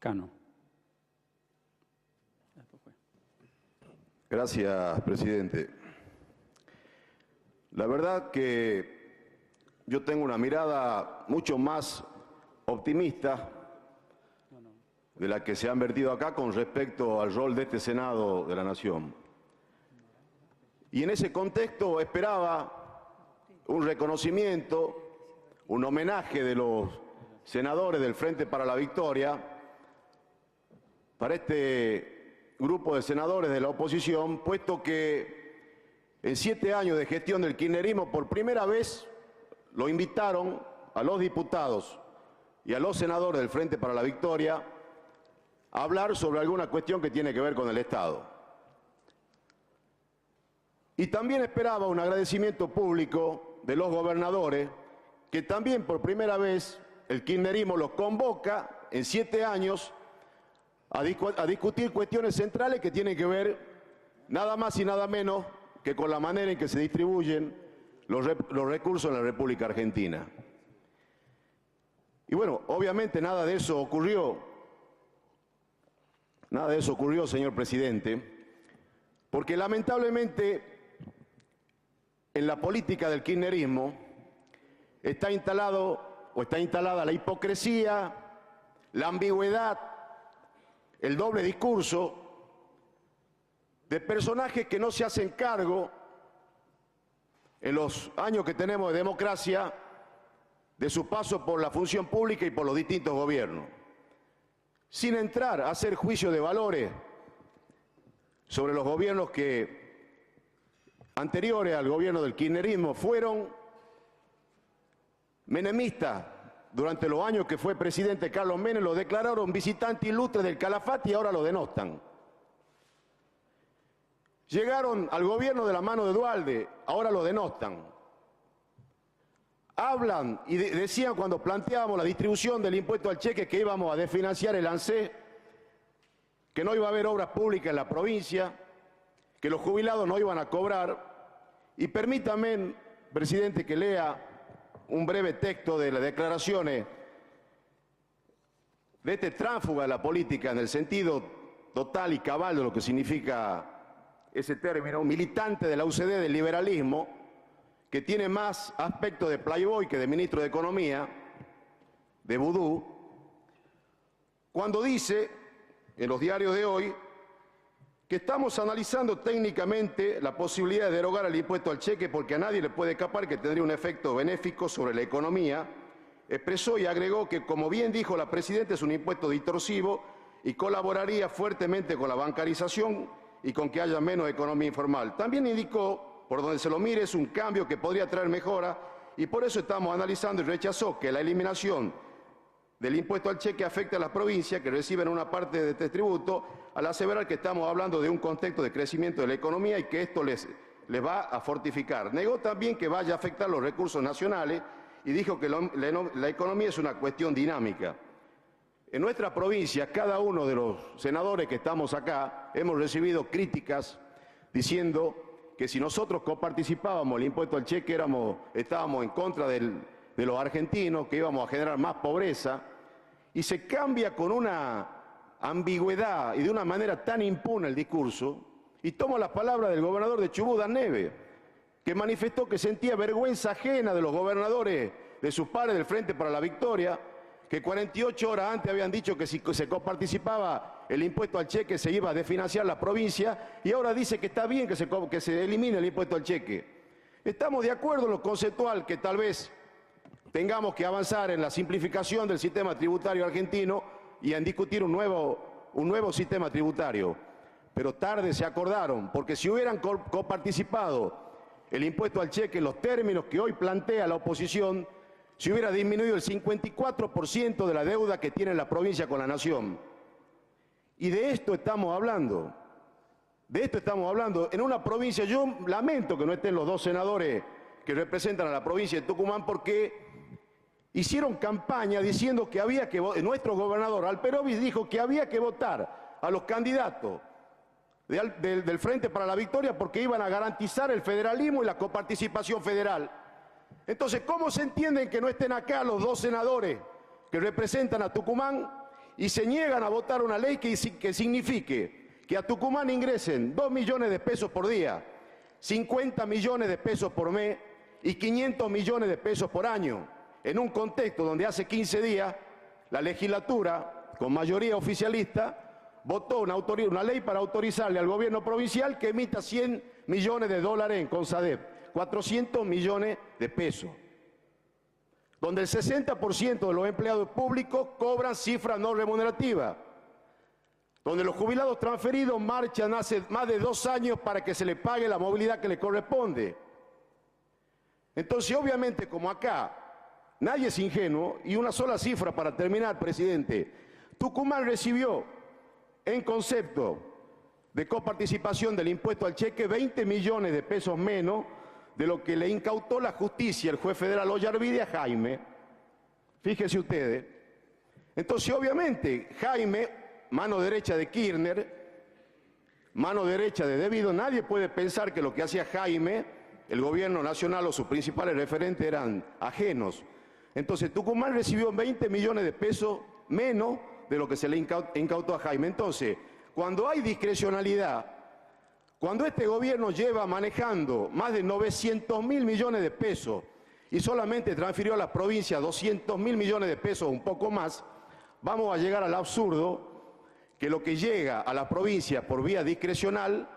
Cano. Gracias, presidente. La verdad que yo tengo una mirada mucho más optimista de la que se han vertido acá con respecto al rol de este Senado de la Nación. Y en ese contexto esperaba un reconocimiento, un homenaje de los senadores del Frente para la Victoria para este grupo de senadores de la oposición, puesto que en 7 años de gestión del kirchnerismo por primera vez lo invitaron a los diputados y a los senadores del Frente para la Victoria a hablar sobre alguna cuestión que tiene que ver con el Estado. Y también esperaba un agradecimiento público de los gobernadores, que también por primera vez el kirchnerismo los convoca en 7 años a discutir cuestiones centrales que tienen que ver nada más y nada menos que con la manera en que se distribuyen los recursos en la República Argentina. Y bueno, obviamente nada de eso ocurrió, señor presidente, porque lamentablemente en la política del kirchnerismo está instalada la hipocresía, la ambigüedad, el doble discurso de personajes que no se hacen cargo en los años que tenemos de democracia de su paso por la función pública y por los distintos gobiernos, sin entrar a hacer juicio de valores sobre los gobiernos que anteriores al gobierno del kirchnerismo fueron menemistas. Durante los años que fue presidente Carlos Menem lo declararon visitante ilustre del Calafate y ahora lo denostan. Llegaron al gobierno de la mano de Duhalde, ahora lo denostan. Hablan y decían cuando planteábamos la distribución del impuesto al cheque que íbamos a desfinanciar el ANSES, que no iba a haber obras públicas en la provincia, que los jubilados no iban a cobrar. Y permítame, presidente, que lea un breve texto de las declaraciones de este tránsfuga de la política en el sentido total y cabal de lo que significa ese término, militante de la UCD del liberalismo, que tiene más aspecto de playboy que de ministro de Economía, de vudú, cuando dice en los diarios de hoy que estamos analizando técnicamente la posibilidad de derogar el impuesto al cheque porque a nadie le puede escapar que tendría un efecto benéfico sobre la economía. Expresó y agregó que, como bien dijo la presidenta, es un impuesto distorsivo y colaboraría fuertemente con la bancarización y con que haya menos economía informal. También indicó, por donde se lo mire, es un cambio que podría traer mejora y por eso estamos analizando, y rechazó que la eliminación del impuesto al cheque afecta a las provincias que reciben una parte de este tributo, al aseverar que estamos hablando de un contexto de crecimiento de la economía y que esto les va a fortificar. Negó también que vaya a afectar los recursos nacionales y dijo que la economía es una cuestión dinámica. En nuestra provincia, cada uno de los senadores que estamos acá hemos recibido críticas diciendo que si nosotros coparticipábamos el impuesto al cheque estábamos en contra de los argentinos, que íbamos a generar más pobreza. Y se cambia con una ambigüedad y de una manera tan impune el discurso, y tomo las palabras del gobernador de Chubut, Dan Neves, que manifestó que sentía vergüenza ajena de los gobernadores de sus pares del Frente para la Victoria, que 48 horas antes habían dicho que si se coparticipaba el impuesto al cheque se iba a desfinanciar la provincia, y ahora dice que está bien que se elimine el impuesto al cheque. Estamos de acuerdo en lo conceptual que tal vez tengamos que avanzar en la simplificación del sistema tributario argentino y en discutir un nuevo sistema tributario. Pero tarde se acordaron, porque si hubieran coparticipado el impuesto al cheque en los términos que hoy plantea la oposición, se hubiera disminuido el 54% de la deuda que tiene la provincia con la nación. Y de esto estamos hablando. De esto estamos hablando. En una provincia, yo lamento que no estén los 2 senadores que representan a la provincia de Tucumán, porque hicieron campaña diciendo que había que votar. Nuestro gobernador Alperovich dijo que había que votar a los candidatos del Frente para la Victoria porque iban a garantizar el federalismo y la coparticipación federal. Entonces, ¿cómo se entienden que no estén acá los 2 senadores que representan a Tucumán y se niegan a votar una ley que signifique que a Tucumán ingresen 2 millones de pesos por día, 50 millones de pesos por mes y 500 millones de pesos por año, en un contexto donde hace 15 días la legislatura, con mayoría oficialista, votó una ley para autorizarle al gobierno provincial que emita 100 millones de dólares en Consadep, 400 millones de pesos, donde el 60% de los empleados públicos cobran cifras no remunerativas, donde los jubilados transferidos marchan hace más de 2 años para que se les pague la movilidad que les corresponde. Entonces, obviamente, como acá nadie es ingenuo, y una sola cifra para terminar, presidente, Tucumán recibió en concepto de coparticipación del impuesto al cheque 20 millones de pesos menos de lo que le incautó la justicia, el juez federal Ollarvide, a Jaime. Fíjense ustedes. Entonces, obviamente, Jaime, mano derecha de Kirchner, mano derecha de Devido, nadie puede pensar que lo que hacía Jaime, el gobierno nacional o sus principales referentes eran ajenos. Entonces, Tucumán recibió 20 millones de pesos menos de lo que se le incautó a Jaime. Entonces, cuando hay discrecionalidad, cuando este gobierno lleva manejando más de 900.000 millones de pesos y solamente transfirió a la provincia 200.000 millones de pesos, un poco más, vamos a llegar al absurdo que lo que llega a la provincia por vía discrecional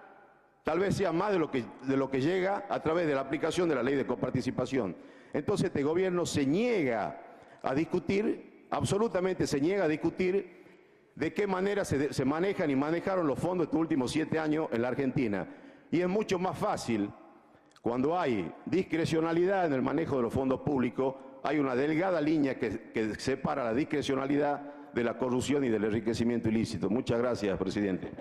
tal vez sea más de lo que llega a través de la aplicación de la ley de coparticipación. Entonces este gobierno se niega a discutir, absolutamente se niega a discutir de qué manera se manejan y manejaron los fondos estos últimos 7 años en la Argentina. Y es mucho más fácil, cuando hay discrecionalidad en el manejo de los fondos públicos, hay una delgada línea que separa la discrecionalidad de la corrupción y del enriquecimiento ilícito. Muchas gracias, presidente.